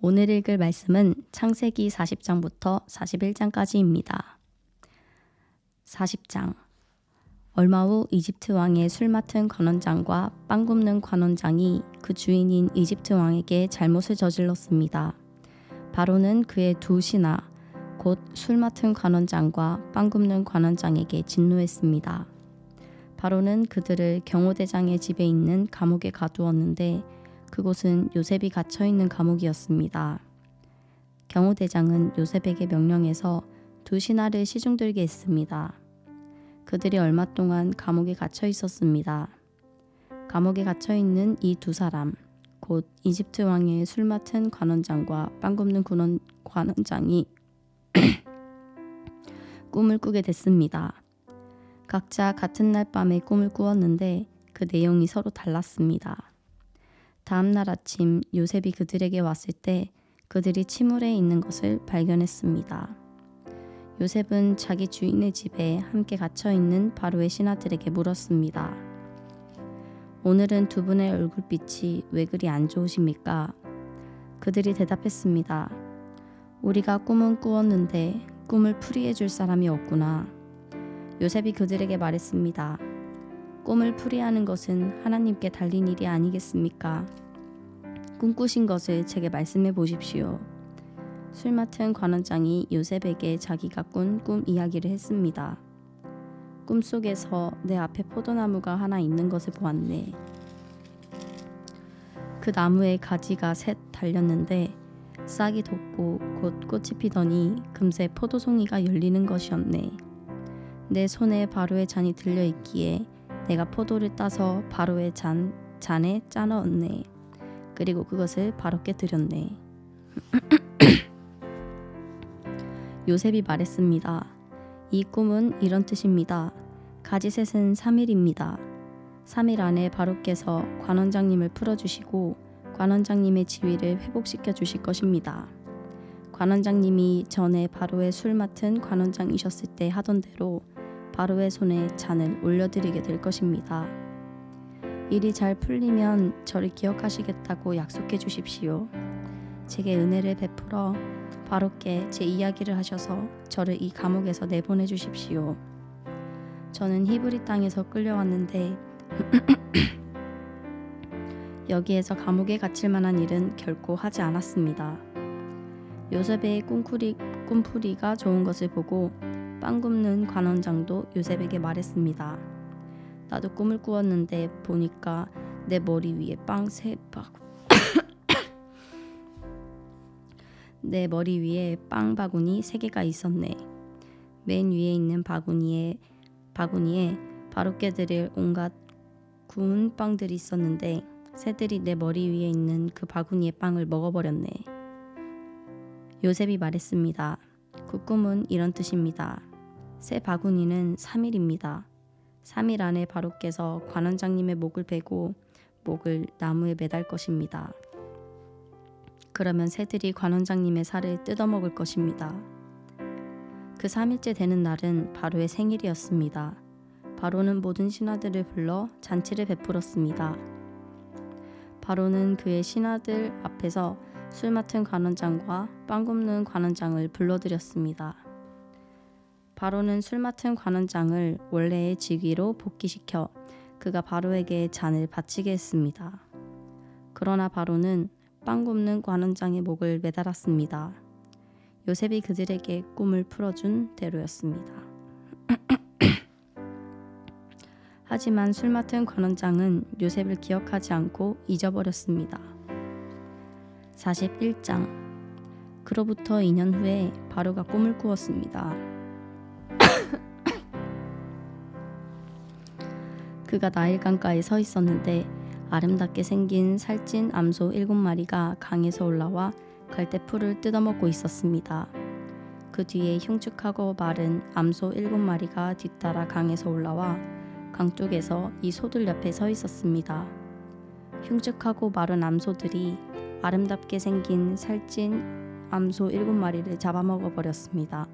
오늘 읽을 말씀은 창세기 40장부터 41장까지입니다. 40장. 얼마 후 이집트 왕의 술 맡은 관원장과 빵 굽는 관원장이 그 주인인 이집트 왕에게 잘못을 저질렀습니다. 바로는 그의 두 신하, 곧 술 맡은 관원장과 빵 굽는 관원장에게 진노했습니다. 바로는 그들을 경호대장의 집에 있는 감옥에 가두었는데 그곳은 요셉이 갇혀있는 감옥이었습니다. 경호대장은 요셉에게 명령해서 두 신하를 시중들게 했습니다. 그들이 얼마 동안 감옥에 갇혀 있었습니다. 감옥에 갇혀 있는 이 두 사람, 곧 이집트 왕의 술 맡은 관원장과 빵 굽는 관원장이 꿈을 꾸게 됐습니다. 각자 같은 날 밤에 꿈을 꾸었는데 그 내용이 서로 달랐습니다. 다음 날 아침 요셉이 그들에게 왔을 때 그들이 침울해 있는 것을 발견했습니다. 요셉은 자기 주인의 집에 함께 갇혀 있는 바로의 신하들에게 물었습니다. 오늘은 두 분의 얼굴빛이 왜 그리 안 좋으십니까? 그들이 대답했습니다. 우리가 꿈은 꾸었는데 꿈을 풀이해 줄 사람이 없구나. 요셉이 그들에게 말했습니다. 꿈을 풀이하는 것은 하나님께 달린 일이 아니겠습니까? 꿈꾸신 것을 제게 말씀해 보십시오. 술 맡은 관원장이 요셉에게 자기가 꾼 꿈 이야기를 했습니다. 꿈속에서 내 앞에 포도나무가 하나 있는 것을 보았네. 그 나무에 가지가 셋 달렸는데 싹이 돋고 곧 꽃이 피더니 금세 포도송이가 열리는 것이었네. 내 손에 바로의 잔이 들려 있기에 내가 포도를 따서 바로의 잔에 짜 넣었네. 그리고 그것을 바로께 드렸네. 요셉이 말했습니다. 이 꿈은 이런 뜻입니다. 가지셋은 3일입니다. 3일 안에 바로께서 관원장님을 풀어주시고 관원장님의 지위를 회복시켜 주실 것입니다. 관원장님이 전에 바로의 술 맡은 관원장이셨을 때 하던 대로 바로의 손에 잔을 올려드리게 될 것입니다. 일이 잘 풀리면 저를 기억하시겠다고 약속해 주십시오. 제게 은혜를 베풀어 바로께 제 이야기를 하셔서 저를 이 감옥에서 내보내 주십시오. 저는 히브리 땅에서 끌려왔는데 여기에서 감옥에 갇힐 만한 일은 결코 하지 않았습니다. 요셉의 꿈풀이가 좋은 것을 보고 빵 굽는 관원장도 요셉에게 말했습니다. 나도 꿈을 꾸었는데 보니까 내 머리 위에 내 머리 위에 빵 바구니 3개가 있었네. 맨 위에 있는 바구니에 바로께 드릴 온갖 구운 빵들이 있었는데 새들이 내 머리 위에 있는 그 바구니의 빵을 먹어버렸네. 요셉이 말했습니다. 그 꿈은 이런 뜻입니다. 새 바구니는 3일입니다. 3일 안에 바로께서 관원장님의 목을 베고 목을 나무에 매달 것입니다. 그러면 새들이 관원장님의 살을 뜯어먹을 것입니다. 그 3일째 되는 날은 바로의 생일이었습니다. 바로는 모든 신하들을 불러 잔치를 베풀었습니다. 바로는 그의 신하들 앞에서 술 맡은 관원장과 빵 굽는 관원장을 불러들였습니다. 바로는 술 맡은 관원장을 원래의 직위로 복귀시켜 그가 바로에게 잔을 바치게 했습니다. 그러나 바로는 빵 굽는 관원장의 목을 매달았습니다. 요셉이 그들에게 꿈을 풀어준 대로였습니다. 하지만 술 맡은 관원장은 요셉을 기억하지 않고 잊어버렸습니다. 41장. 그로부터 2년 후에 바로가 꿈을 꾸었습니다. 그가 나일강가에 서 있었는데 아름답게 생긴 살찐 암소 7마리가 강에서 올라와 갈대풀을 뜯어먹고 있었습니다. 그 뒤에 흉측하고 마른 암소 7마리가 뒤따라 강에서 올라와 강둑에서 이 소들 옆에 서 있었습니다. 흉측하고 마른 암소들이 아름답게 생긴 살찐 암소 7마리를 잡아먹어 버렸습니다.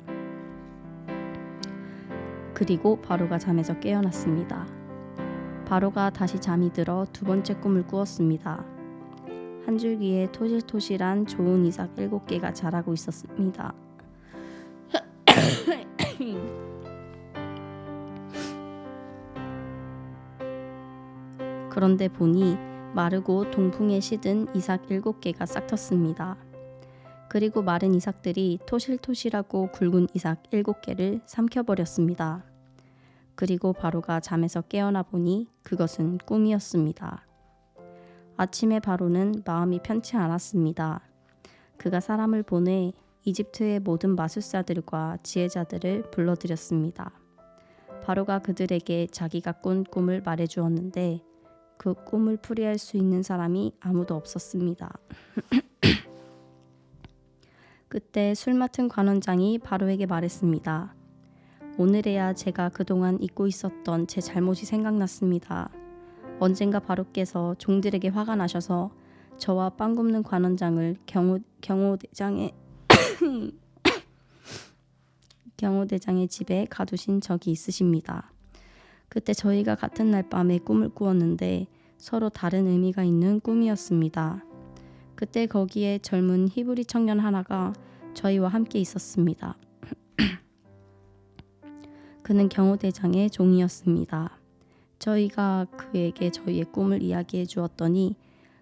그리고 바로가 잠에서 깨어났습니다. 바로가 다시 잠이 들어 두 번째 꿈을 꾸었습니다. 한 줄기에 토실토실한 좋은 이삭 7개가 자라고 있었습니다. 그런데 보니 마르고 동풍에 시든 이삭 7개가 싹텄습니다. 그리고 마른 이삭들이 토실토실하고 굵은 이삭 7개를 삼켜버렸습니다. 그리고 바로가 잠에서 깨어나 보니 그것은 꿈이었습니다. 아침에 바로는 마음이 편치 않았습니다. 그가 사람을 보내 이집트의 모든 마술사들과 지혜자들을 불러들였습니다. 바로가 그들에게 자기가 꾼 꿈을 말해주었는데 그 꿈을 풀이할 수 있는 사람이 아무도 없었습니다. 그때 술 맡은 관원장이 바로에게 말했습니다. 오늘에야 제가 그동안 잊고 있었던 제 잘못이 생각났습니다. 언젠가 바로께서 종들에게 화가 나셔서 저와 빵 굽는 관원장을 경호대장의 집에 가두신 적이 있으십니다. 그때 저희가 같은 날 밤에 꿈을 꾸었는데 서로 다른 의미가 있는 꿈이었습니다. 그때 거기에 젊은 히브리 청년 하나가 저희와 함께 있었습니다. 그는 경호대장의 종이었습니다. 저희가 그에게 저희의 꿈을 이야기해 주었더니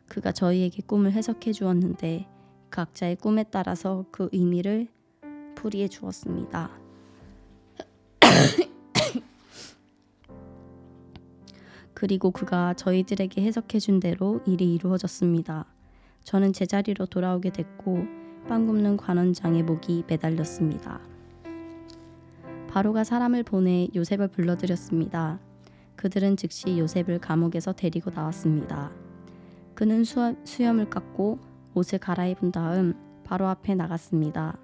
그가 저희에게 꿈을 해석해 주었는데 각자의 꿈에 따라서 그 의미를 풀이해 주었습니다. 그리고 그가 저희들에게 해석해 준 대로 일이 이루어졌습니다. 저는 제자리로 돌아오게 됐고 빵 굽는 관원장의 목이 매달렸습니다. 바로가 사람을 보내 요셉을 불러들였습니다. 그들은 즉시 요셉을 감옥에서 데리고 나왔습니다. 그는 수염을 깎고 옷을 갈아입은 다음 바로 앞에 나갔습니다.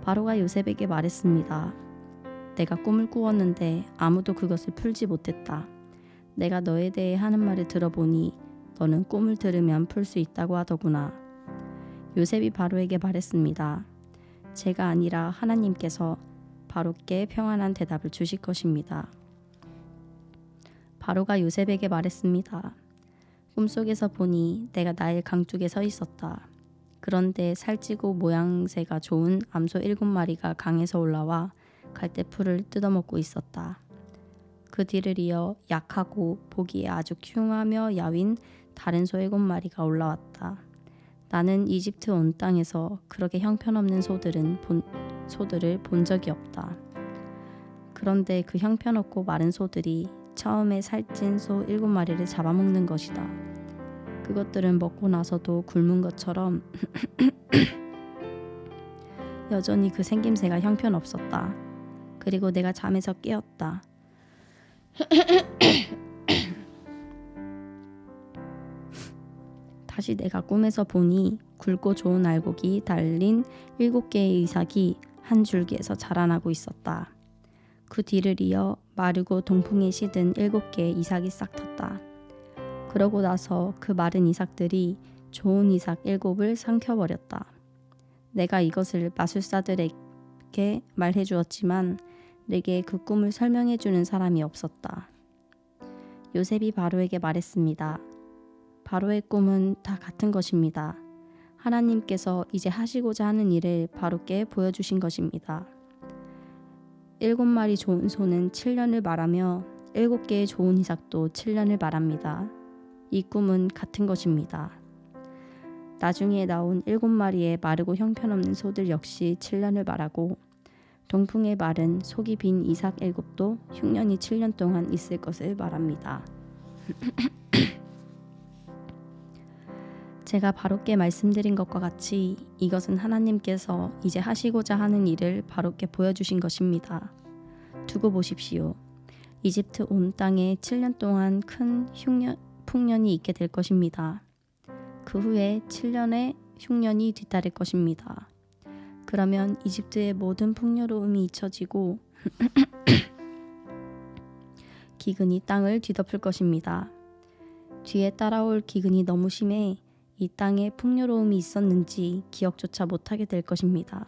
바로가 요셉에게 말했습니다. 내가 꿈을 꾸었는데 아무도 그것을 풀지 못했다. 내가 너에 대해 하는 말을 들어보니 너는 꿈을 들으면 풀 수 있다고 하더구나. 요셉이 바로에게 말했습니다. 제가 아니라 하나님께서 바로께 평안한 대답을 주실 것입니다. 바로가 요셉에게 말했습니다. 꿈속에서 보니 내가 나일 강둑에 서 있었다. 그런데 살찌고 모양새가 좋은 암소 7마리가 강에서 올라와 갈대풀을 뜯어먹고 있었다. 그 뒤를 이어 약하고 보기에 아주 흉하며 야윈 다른 소 7마리가 올라왔다. 나는 이집트 온 땅에서 그렇게 형편없는 소들을 본 적이 없다. 그런데 그 형편없고 마른 소들이 처음에 살찐 소 7마리를 잡아먹는 것이다. 그것들은 먹고 나서도 굶은 것처럼 여전히 그 생김새가 형편없었다. 그리고 내가 잠에서 깨었다. 다시 내가 꿈에서 보니 굵고 좋은 알곡이 달린 7개의 이삭이 한 줄기에서 자라나고 있었다. 그 뒤를 이어 마르고 동풍에 시든 7개의 이삭이 싹 텄다. 그러고 나서 그 마른 이삭들이 좋은 이삭 7을 삼켜버렸다. 내가 이것을 마술사들에게 말해주었지만 내게 그 꿈을 설명해주는 사람이 없었다. 요셉이 바로에게 말했습니다. 바로의 꿈은 다 같은 것입니다. 하나님께서 이제 하시고자 하는 일을 바로께 보여주신 것입니다. 7마리 좋은 소는 7년을 말하며 7개의 좋은 이삭도 7년을 말합니다. 이 꿈은 같은 것입니다. 나중에 나온 7마리의 마르고 형편없는 소들 역시 7년을 말하고 동풍에 마른 속이 빈 이삭 7도 흉년이 7년 동안 있을 것을 말합니다. 제가 바로께 말씀드린 것과 같이 이것은 하나님께서 이제 하시고자 하는 일을 바로께 보여주신 것입니다. 두고 보십시오. 이집트 온 땅에 7년 동안 큰 풍년이 있게 될 것입니다. 그 후에 7년의 흉년이 뒤따를 것입니다. 그러면 이집트의 모든 풍요로움이 잊혀지고 기근이 땅을 뒤덮을 것입니다. 뒤에 따라올 기근이 너무 심해 이 땅에 풍요로움이 있었는지 기억조차 못하게 될 것입니다.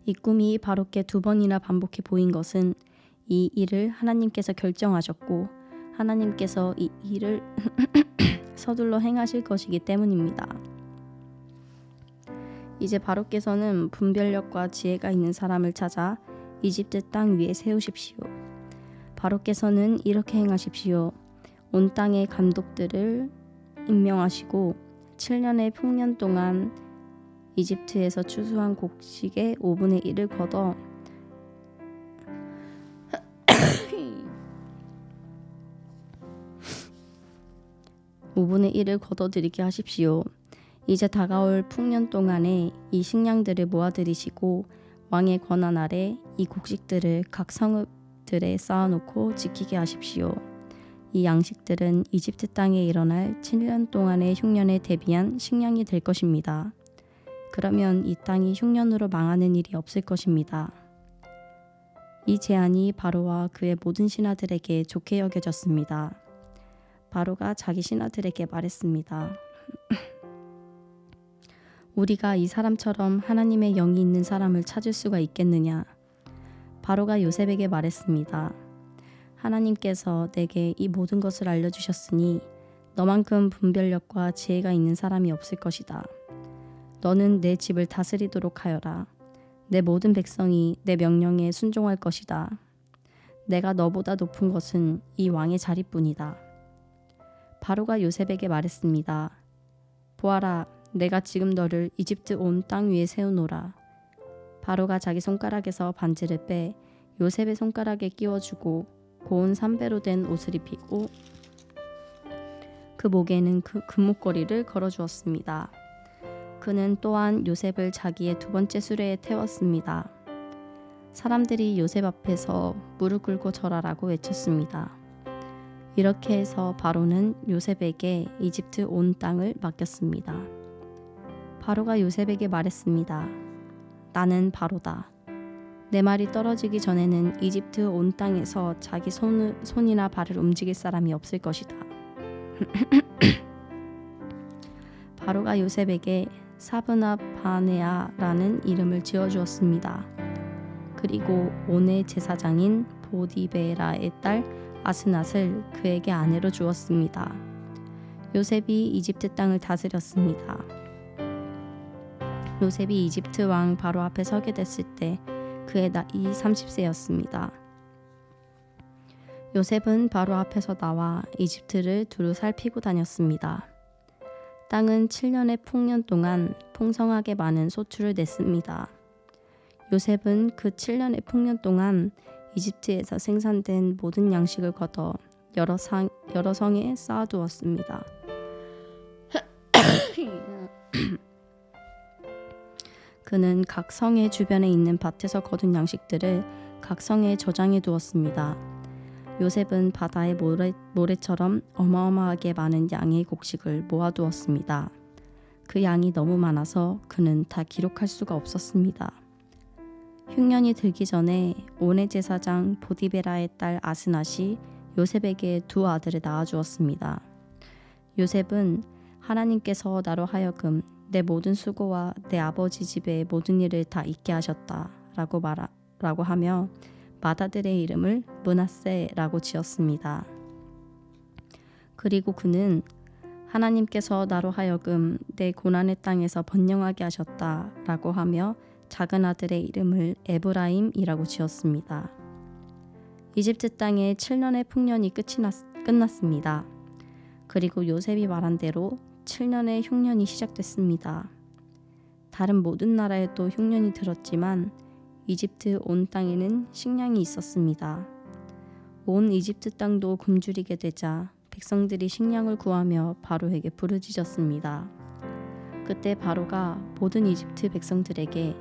이 꿈이 바로께 2번이나 반복해 보인 것은 이 일을 하나님께서 결정하셨고 하나님께서 이 일을 서둘러 행하실 것이기 때문입니다. 이제 바로께서는 분별력과 지혜가 있는 사람을 찾아 이집트 땅 위에 세우십시오. 바로께서는 이렇게 행하십시오. 온 땅의 감독들을 임명하시고 7년의 풍년 동안 이집트에서 추수한 곡식의 5분의 1을 걷어 5분의 1을 걷어들이게 하십시오. 이제 다가올 풍년 동안에 이 식량들을 모아들이시고 왕의 권한 아래 이 곡식들을 각 성읍들에 쌓아놓고 지키게 하십시오. 이 양식들은 이집트 땅에 일어날 7년 동안의 흉년에 대비한 식량이 될 것입니다. 그러면 이 땅이 흉년으로 망하는 일이 없을 것입니다. 이 제안이 바로와 그의 모든 신하들에게 좋게 여겨졌습니다. 바로가 자기 신하들에게 말했습니다. 우리가 이 사람처럼 하나님의 영이 있는 사람을 찾을 수가 있겠느냐? 바로가 요셉에게 말했습니다. 하나님께서 내게 이 모든 것을 알려주셨으니 너만큼 분별력과 지혜가 있는 사람이 없을 것이다. 너는 내 집을 다스리도록 하여라. 내 모든 백성이 내 명령에 순종할 것이다. 내가 너보다 높은 것은 이 왕의 자리뿐이다. 바로가 요셉에게 말했습니다. 보아라, 내가 지금 너를 이집트 온 땅 위에 세우노라. 바로가 자기 손가락에서 반지를 빼 요셉의 손가락에 끼워주고 고운 삼배로 된 옷을 입히고 그 목에는 그 금목걸이를 걸어주었습니다. 그는 또한 요셉을 자기의 두 번째 수레에 태웠습니다. 사람들이 요셉 앞에서 무릎 꿇고 절하라고 외쳤습니다. 이렇게 해서 바로는 요셉에게 이집트 온 땅을 맡겼습니다. 바로가 요셉에게 말했습니다. 나는 바로다. 내 말이 떨어지기 전에는 이집트 온 땅에서 자기 손이나 발을 움직일 사람이 없을 것이다. 바로가 요셉에게 사브나 바네아라는 이름을 지어주었습니다. 그리고 온의 제사장인 보디베라의 딸 아스낫을 그에게 아내로 주었습니다. 요셉이 이집트 땅을 다스렸습니다. 요셉이 이집트 왕 바로 앞에 서게 됐을 때 그의 나이 30세였습니다. 요셉은 바로 앞에서 나와 이집트를 두루 살피고 다녔습니다. 땅은 7년의 풍년 동안 풍성하게 많은 소출을 냈습니다. 요셉은 그 7년의 풍년 동안 이집트에서 생산된 모든 양식을 걷어 여러 성에 쌓아두었습니다. 그는 각 성의 주변에 있는 밭에서 거둔 양식들을 각 성에 저장해 두었습니다. 요셉은 바다의 모래처럼 어마어마하게 많은 양의 곡식을 모아두었습니다. 그 양이 너무 많아서 그는 다 기록할 수가 없었습니다. 흉년이 들기 전에 온의 제사장 보디베라의 딸 아스낫이 요셉에게 두 아들을 낳아주었습니다. 요셉은 하나님께서 나로 하여금 내 모든 수고와 내 아버지 집의 모든 일을 다 잊게 하셨다 라고 하며 맏아들의 이름을 므낫세라고 지었습니다. 그리고 그는 하나님께서 나로 하여금 내 고난의 땅에서 번영하게 하셨다 라고 하며 작은 아들의 이름을 에브라임이라고 지었습니다. 이집트 땅의 7년의 풍년이 끝났습니다. 그리고 요셉이 말한 대로 7년의 흉년이 시작됐습니다. 다른 모든 나라에도 흉년이 들었지만 이집트 온 땅에는 식량이 있었습니다. 온 이집트 땅도 굶주리게 되자 백성들이 식량을 구하며 바로에게 부르짖었습니다. 그때 바로가 모든 이집트 백성들에게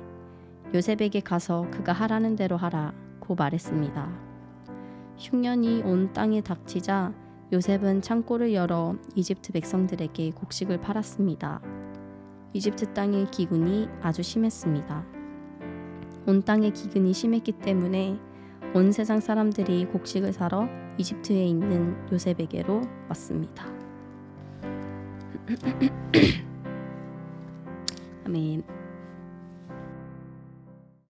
요셉에게 가서 그가 하라는 대로 하라고 말했습니다. 흉년이 온 땅에 닥치자 요셉은 창고를 열어 이집트 백성들에게 곡식을 팔았습니다. 이집트 땅의 기근이 아주 심했습니다. 온 땅의 기근이 심했기 때문에 온 세상 사람들이 곡식을 사러 이집트에 있는 요셉에게로 왔습니다. 아멘.